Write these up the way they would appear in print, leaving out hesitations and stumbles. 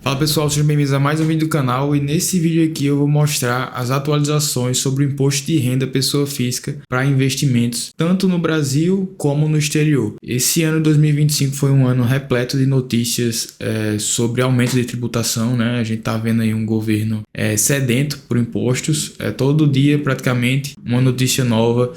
Fala pessoal, sejam bem-vindos a mais um vídeo do canal e nesse vídeo aqui eu vou mostrar as atualizações sobre o imposto de renda pessoa física para investimentos, tanto no Brasil como no exterior. Esse ano 2025 foi um ano repleto de notícias sobre aumento de tributação, né? A gente tá vendo aí um governo sedento por impostos, todo dia praticamente uma notícia nova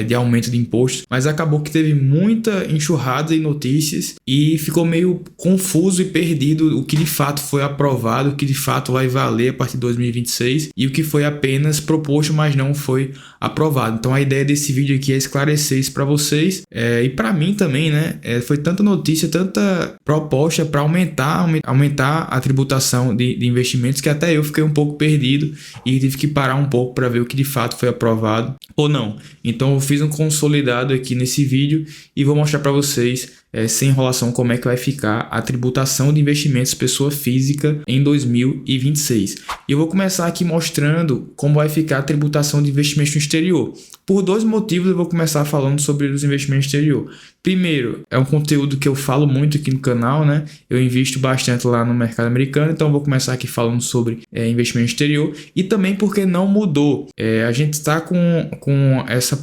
de aumento de impostos, mas acabou que teve muita enxurrada de notícias e ficou meio confuso e perdido o que de fato foi aprovado, o que de fato vai valer a partir de 2026 e o que foi apenas proposto, mas não foi aprovado. Então a ideia desse vídeo aqui é esclarecer isso para vocês e para mim também, né? Foi tanta notícia, tanta proposta para aumentar a tributação de investimentos que até eu fiquei um pouco perdido e tive que parar um pouco para ver o que de fato foi aprovado ou não. Então eu fiz um consolidado aqui nesse vídeo e vou mostrar para vocês sem enrolação como é que vai ficar a tributação de investimentos pessoa física em 2026. E eu vou começar aqui mostrando como vai ficar a tributação de investimentos no exterior. Por dois motivos eu vou começar falando sobre os investimentos no exterior. Primeiro, é um conteúdo que eu falo muito aqui no canal, né? Eu invisto bastante lá no mercado americano, então eu vou começar aqui falando sobre investimento exterior e também porque não mudou. A gente está com essa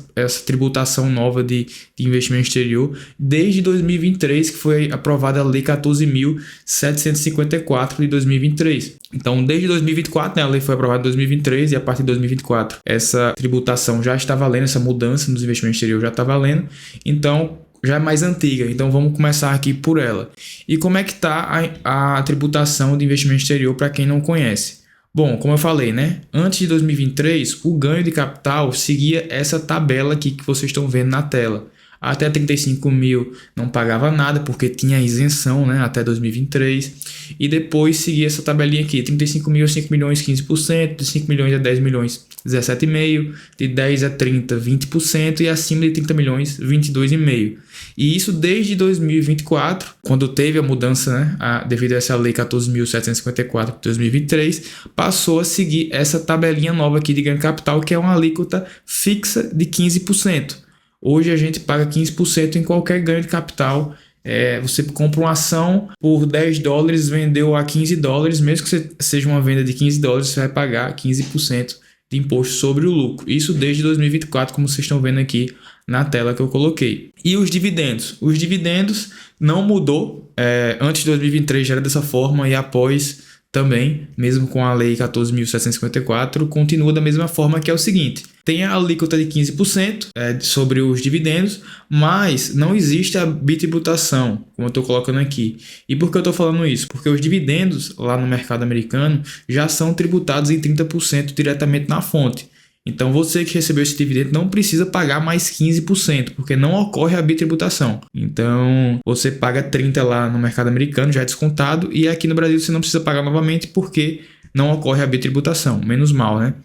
tributação nova de investimento exterior desde 2023, que foi aprovada a Lei 14.754 de 2023. Então, desde 2024, né, a lei foi aprovada em 2023 e a partir de 2024 essa tributação já está valendo, essa mudança nos investimentos exteriores já está valendo. Então, já é mais antiga, então vamos começar aqui por ela. E como é que está a tributação de investimento exterior para quem não conhece? Bom, como eu falei, né? Antes de 2023, o ganho de capital seguia essa tabela aqui que vocês estão vendo na tela. Até 35 mil não pagava nada porque tinha isenção, né, até 2023. E depois seguia essa tabelinha aqui, 35 mil, 5 milhões, 15%, de 5 milhões a 10 milhões, 17,5%, de 10 a 30, 20% e acima de 30 milhões, 22,5%. E isso desde 2024, quando teve a mudança, né, devido a essa lei 14.754 de 2023, passou a seguir essa tabelinha nova aqui de ganho de capital, que é uma alíquota fixa de 15%. Hoje a gente paga 15% em qualquer ganho de capital. Você compra uma ação por 10 dólares, vendeu a 15 dólares, mesmo que seja uma venda de 15 dólares, você vai pagar 15% de imposto sobre o lucro. Isso desde 2024, como vocês estão vendo aqui na tela que eu coloquei. E os dividendos? Os dividendos não mudou. Antes de 2023 já era dessa forma e após também, mesmo com a lei 14.754, continua da mesma forma, que é o seguinte: tem a alíquota de 15% sobre os dividendos, mas não existe a bitributação, como eu estou colocando aqui. E por que eu estou falando isso? Porque os dividendos lá no mercado americano já são tributados em 30% diretamente na fonte. Então você que recebeu esse dividendo não precisa pagar mais 15%, porque não ocorre a bitributação. Então você paga 30% lá no mercado americano, já é descontado, e aqui no Brasil você não precisa pagar novamente porque não ocorre a bitributação, menos mal, né?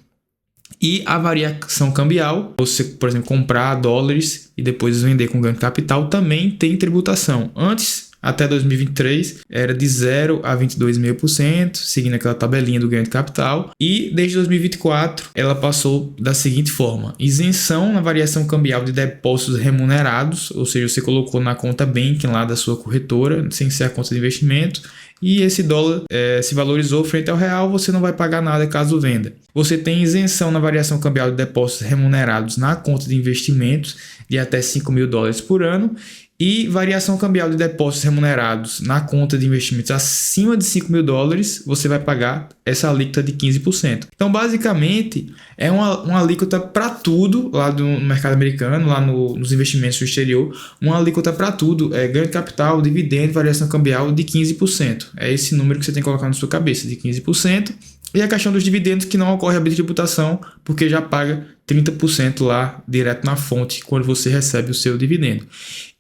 E a variação cambial, você, por exemplo, comprar dólares e depois vender com ganho de capital, também tem tributação. Antes, até 2023, era de 0 a 22,5%, seguindo aquela tabelinha do ganho de capital. E desde 2024, ela passou da seguinte forma: isenção na variação cambial de depósitos remunerados, ou seja, você colocou na conta banking lá da sua corretora, sem ser a conta de investimento, e esse dólar se valorizou frente ao real, você não vai pagar nada caso venda. Você tem isenção na variação cambial de depósitos remunerados na conta de investimentos de até 5 mil dólares por ano e variação cambial de depósitos remunerados na conta de investimentos acima de 5 mil dólares, você vai pagar essa alíquota de 15%. Então, basicamente, é uma alíquota para tudo lá no mercado americano, lá nos investimentos do exterior, uma alíquota para tudo, ganho de capital, dividendo, variação cambial de 15%. É esse número que você tem que colocar na sua cabeça, de 15%. E a questão dos dividendos, que não ocorre a bitributação, porque já paga 30% lá direto na fonte quando você recebe o seu dividendo.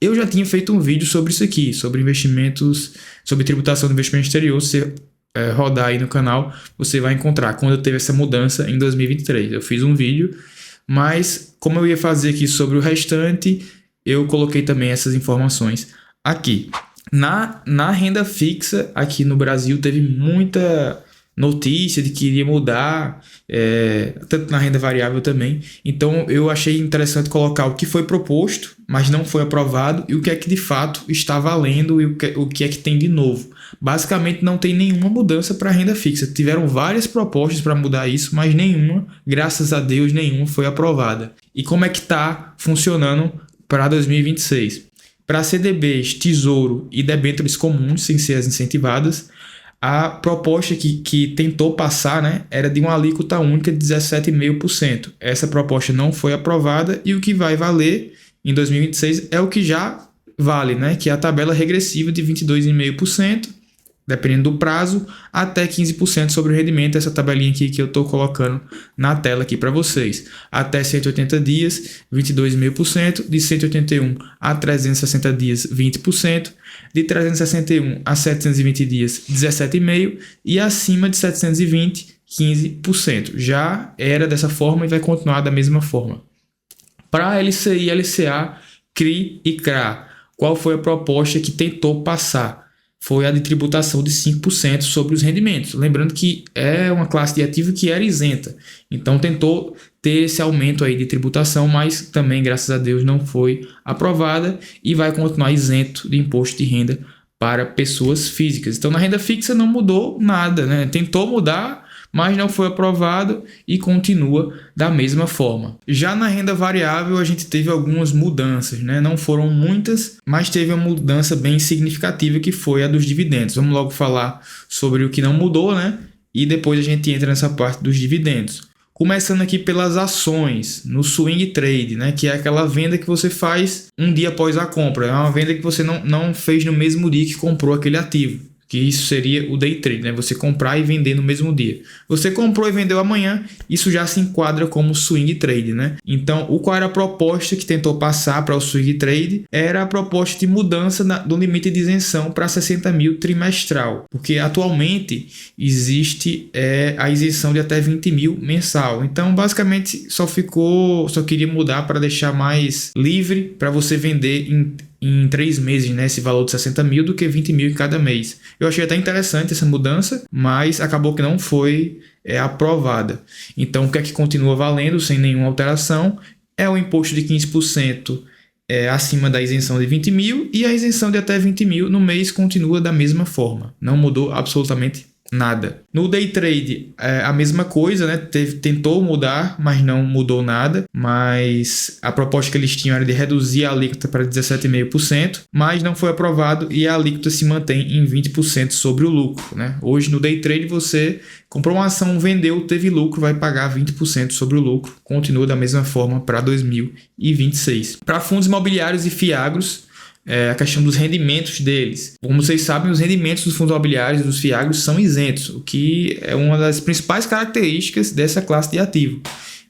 Eu já tinha feito um vídeo sobre isso aqui, sobre investimentos, sobre tributação do investimento exterior. Se rodar aí no canal, você vai encontrar quando teve essa mudança em 2023. Eu fiz um vídeo, mas como eu ia fazer aqui sobre o restante, eu coloquei também essas informações aqui. Na renda fixa, aqui no Brasil, teve muita notícia de que iria mudar, tanto na renda variável também. Então eu achei interessante colocar o que foi proposto, mas não foi aprovado, e o que é que de fato está valendo e o que é que tem de novo. basicamente não tem nenhuma mudança para a renda fixa. Tiveram várias propostas para mudar isso, mas nenhuma, graças a Deus, nenhuma foi aprovada. E como é que está funcionando para 2026? Para CDBs, Tesouro e debêntures comuns, sem ser as incentivadas, a proposta que tentou passar, né, era de uma alíquota única de 17,5%. Essa proposta não foi aprovada e o que vai valer em 2026 é o que já vale, né, que é a tabela regressiva de 22,5%, dependendo do prazo, até 15% sobre o rendimento. Essa tabelinha aqui que eu estou colocando na tela aqui para vocês. Até 180 dias, 22,5%. De 181 a 360 dias, 20%. De 361 a 720 dias, 17,5%. E acima de 720, 15%. Já era dessa forma e vai continuar da mesma forma. Para LCI, LCA, CRI e CRA, qual foi a proposta que tentou passar? Foi a de tributação de 5% sobre os rendimentos. Lembrando que é uma classe de ativo que era isenta. Então tentou ter esse aumento aí de tributação, mas também, graças a Deus, não foi aprovada e vai continuar isento de imposto de renda para pessoas físicas. Então na renda fixa não mudou nada, né? Tentou mudar, mas não foi aprovado e continua da mesma forma. Já na renda variável a gente teve algumas mudanças, né? Não foram muitas, mas teve uma mudança bem significativa que foi a dos dividendos. Vamos logo falar sobre o que não mudou, né? E depois a gente entra nessa parte dos dividendos. Começando aqui pelas ações, no swing trade, né? Que é aquela venda que você faz um dia após a compra. É uma venda que você não fez no mesmo dia que comprou aquele ativo. Que isso seria o day trade, né? Você comprar e vender no mesmo dia. Você comprou e vendeu amanhã, isso já se enquadra como swing trade, né? Então, qual era a proposta que tentou passar para o swing trade? Era a proposta de mudança do limite de isenção para 60 mil trimestral. Porque atualmente existe a isenção de até 20 mil mensal. Então, basicamente, só queria mudar para deixar mais livre para você vender em 3 meses, né, esse valor de 60 mil do que 20 mil em cada mês. Eu achei até interessante essa mudança, mas acabou que não foi aprovada. Então, o que é que continua valendo sem nenhuma alteração é o imposto de 15% acima da isenção de 20 mil e a isenção de até 20 mil no mês continua da mesma forma. Não mudou absolutamente nada. No day trade a mesma coisa, né? Tentou mudar, mas não mudou nada. Mas a proposta que eles tinham era de reduzir a alíquota para 17,5%, mas não foi aprovado e a alíquota se mantém em 20% sobre o lucro, né? Hoje no day trade você comprou uma ação, vendeu, teve lucro, vai pagar 20% sobre o lucro. Continua da mesma forma para 2026. Para fundos imobiliários e fiagros, a questão dos rendimentos deles. Como vocês sabem, os rendimentos dos fundos imobiliários e dos fiagros são isentos, o que é uma das principais características dessa classe de ativo.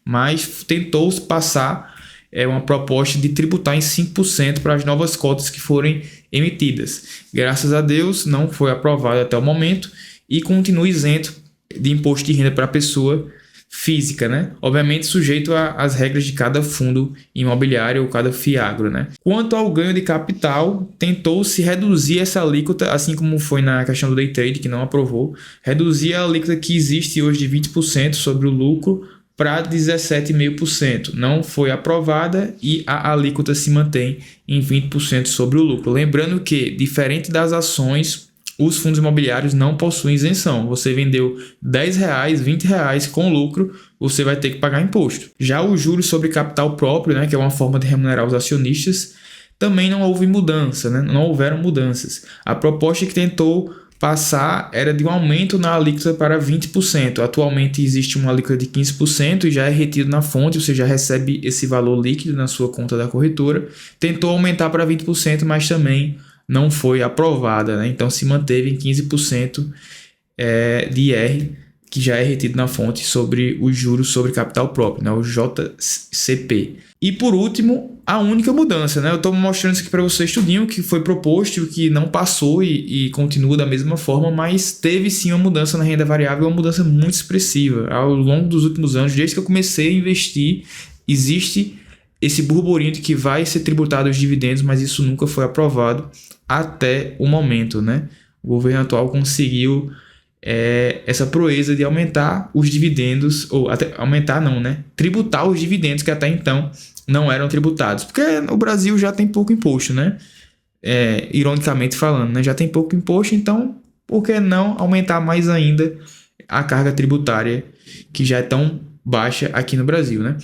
Mas tentou passar uma proposta de tributar em 5% para as novas cotas que forem emitidas. Graças a Deus, não foi aprovado até o momento e continua isento de imposto de renda para a pessoa física, né? Obviamente sujeito às regras de cada fundo imobiliário ou cada fiagro, né? Quanto ao ganho de capital, tentou-se reduzir essa alíquota, assim como foi na questão do day trade, que não aprovou, reduzir a alíquota que existe hoje de 20% sobre o lucro para 17,5%. Não foi aprovada e a alíquota se mantém em 20% sobre o lucro. Lembrando que, diferente das ações, os fundos imobiliários não possuem isenção. Você vendeu R$10, R$20 com lucro, você vai ter que pagar imposto. Já os juros sobre capital próprio, né, que é uma forma de remunerar os acionistas, também não houve mudança, né? Não houveram mudanças. A proposta que tentou passar era de um aumento na alíquota para 20%. Atualmente existe uma alíquota de 15% e já é retido na fonte, você já recebe esse valor líquido na sua conta da corretora. Tentou aumentar para 20%, mas também não foi aprovada, né? Então se manteve em 15% de IR, que já é retido na fonte sobre os juros sobre capital próprio, né? O JCP. E por último, a única mudança, né? Eu estou mostrando isso aqui para vocês tudinho, que foi proposto, o que não passou e continua da mesma forma, mas teve sim uma mudança na renda variável, uma mudança muito expressiva. Ao longo dos últimos anos, desde que eu comecei a investir, existe esse burburinho de que vai ser tributado os dividendos, mas isso nunca foi aprovado até o momento, né? O governo atual conseguiu essa proeza de aumentar os dividendos, ou até aumentar não, né? Tributar os dividendos que até então não eram tributados, porque o Brasil já tem pouco imposto, né? Ironicamente falando, né? Já tem pouco imposto, então por que não aumentar mais ainda a carga tributária que já é tão baixa aqui no Brasil, né?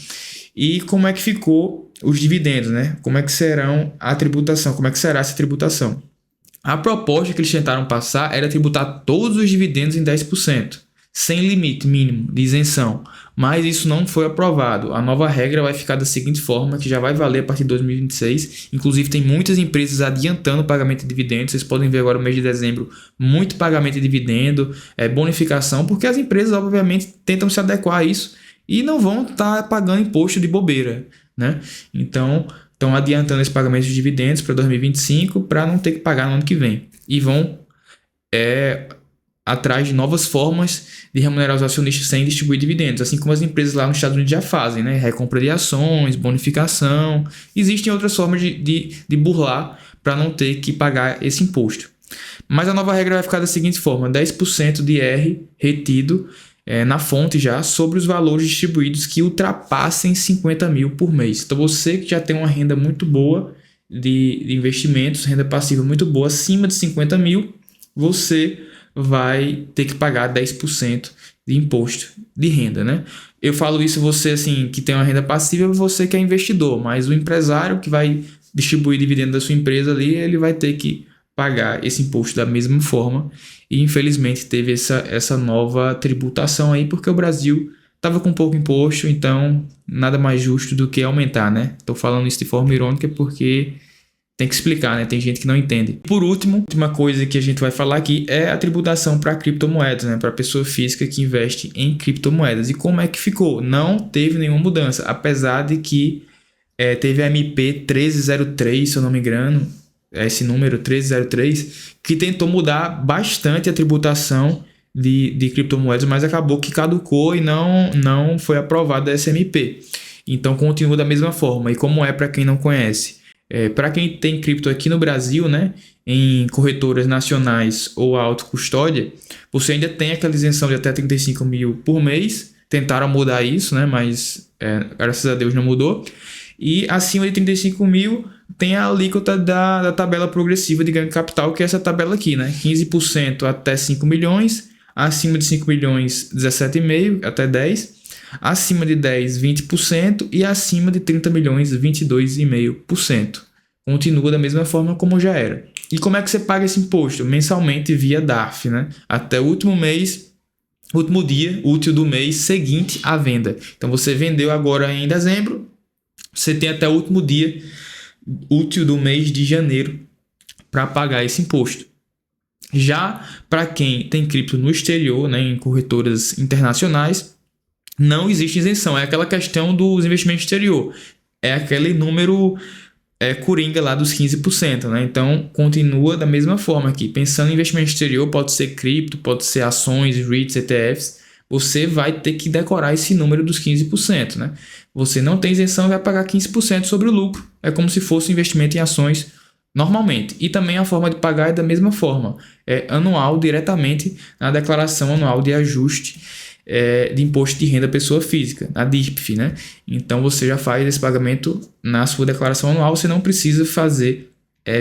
E como é que ficou os dividendos, né? Como é que serão a tributação? Como é que será essa tributação? A proposta que eles tentaram passar era tributar todos os dividendos em 10%, sem limite mínimo de isenção, mas isso não foi aprovado. A nova regra vai ficar da seguinte forma, que já vai valer a partir de 2026. Inclusive, tem muitas empresas adiantando o pagamento de dividendos. Vocês podem ver agora no mês de dezembro, muito pagamento de dividendo, bonificação, porque as empresas, obviamente, tentam se adequar a isso e não vão estar pagando imposto de bobeira, né? Então, estão adiantando esse pagamento de dividendos para 2025 para não ter que pagar no ano que vem. E vão atrás de novas formas de remunerar os acionistas sem distribuir dividendos, assim como as empresas lá nos Estados Unidos já fazem, né? Recompra de ações, bonificação. Existem outras formas de burlar para não ter que pagar esse imposto. Mas a nova regra vai ficar da seguinte forma: 10% de R retido na fonte já sobre os valores distribuídos que ultrapassem 50 mil por mês. Então você que já tem uma renda muito boa de investimentos, renda passiva muito boa, acima de 50 mil, você vai ter que pagar 10% de imposto de renda, né? Eu falo isso você assim que tem uma renda passiva, você que é investidor, mas o empresário que vai distribuir dividendo da sua empresa ali, ele vai ter que pagar esse imposto da mesma forma. E infelizmente teve essa nova tributação aí, porque o Brasil estava com pouco imposto, então nada mais justo do que aumentar, né? Estou falando isso de forma irônica porque tem que explicar, né? Tem gente que não entende. Por último, a última coisa que a gente vai falar aqui é a tributação para criptomoedas, né? Para pessoa física que investe em criptomoedas. E como é que ficou? Não teve nenhuma mudança, apesar de que teve a MP 1303, se eu não me engano, esse número 1303, que tentou mudar bastante a tributação de criptomoedas, mas acabou que caducou e não foi aprovada essa MP. Então continua da mesma forma. E como é para quem não conhece? Para quem tem cripto aqui no Brasil, né, em corretoras nacionais ou autocustódia, você ainda tem aquela isenção de até 35 mil por mês. Tentaram mudar isso, né, mas graças a Deus não mudou. E acima de 35 mil tem a alíquota da tabela progressiva de ganho de capital, que é essa tabela aqui, né? 15% até 5 milhões, acima de 5 milhões 17,5% até 10%, acima de 10, 20% e acima de 30 milhões 22,5%. Continua da mesma forma como já era. E como é que você paga esse imposto? Mensalmente via DARF, né? Até o último dia útil do mês seguinte à venda. Então você vendeu agora em dezembro, você tem até o último dia útil do mês de janeiro para pagar esse imposto. Já para quem tem cripto no exterior, né, em corretoras internacionais, não existe isenção. É aquela questão dos investimentos exterior. É aquele número coringa lá dos 15%. Né? Então, continua da mesma forma aqui. Pensando em investimento exterior, pode ser cripto, pode ser ações, REITs, ETFs. Você vai ter que decorar esse número dos 15%. Né? Você não tem isenção e vai pagar 15% sobre o lucro. É como se fosse um investimento em ações normalmente. E também a forma de pagar é da mesma forma. É anual, diretamente na declaração anual de ajuste de imposto de renda pessoa física, a DIRPF. Né? Então você já faz esse pagamento na sua declaração anual, você não precisa fazer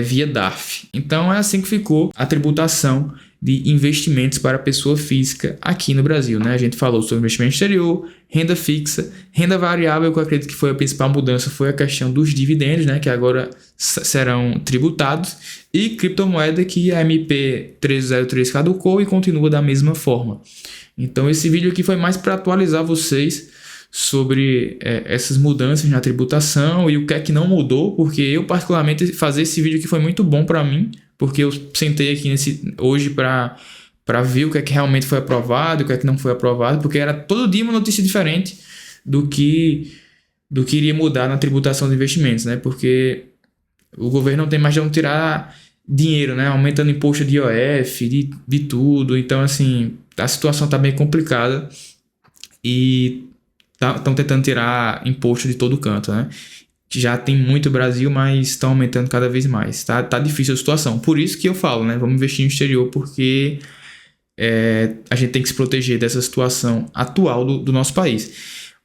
via DARF. Então é assim que ficou a tributação de investimentos para pessoa física aqui no Brasil, né? A gente falou sobre investimento exterior, renda fixa, renda variável, que eu acredito que foi a principal mudança, foi a questão dos dividendos, né? Que agora serão tributados, e criptomoeda, que a MP 1303 caducou e continua da mesma forma. Então esse vídeo aqui foi mais para atualizar vocês sobre essas mudanças na tributação e o que é que não mudou, porque eu particularmente fazer esse vídeo aqui foi muito bom para mim, porque eu sentei aqui hoje para ver o que é que realmente foi aprovado, o que é que não foi aprovado, porque era todo dia uma notícia diferente do que iria mudar na tributação de investimentos, né? Porque o governo não tem mais de onde tirar dinheiro, né? Aumentando imposto de IOF, de tudo. Então, assim, a situação está bem complicada e estão tentando tirar imposto de todo canto, né? Já tem muito Brasil, mas estão aumentando cada vez mais. Tá difícil a situação. Por isso que eu falo, né? Vamos investir no exterior, porque a gente tem que se proteger dessa situação atual do nosso país.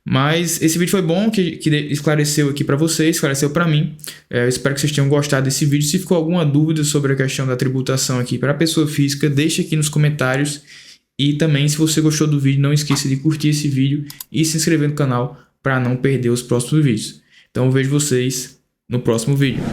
Mas esse vídeo foi bom, que esclareceu aqui para vocês, esclareceu para mim. Eu espero que vocês tenham gostado desse vídeo. Se ficou alguma dúvida sobre a questão da tributação aqui para a pessoa física, deixa aqui nos comentários. E também, se você gostou do vídeo, não esqueça de curtir esse vídeo e se inscrever no canal para não perder os próximos vídeos. Então eu vejo vocês no próximo vídeo.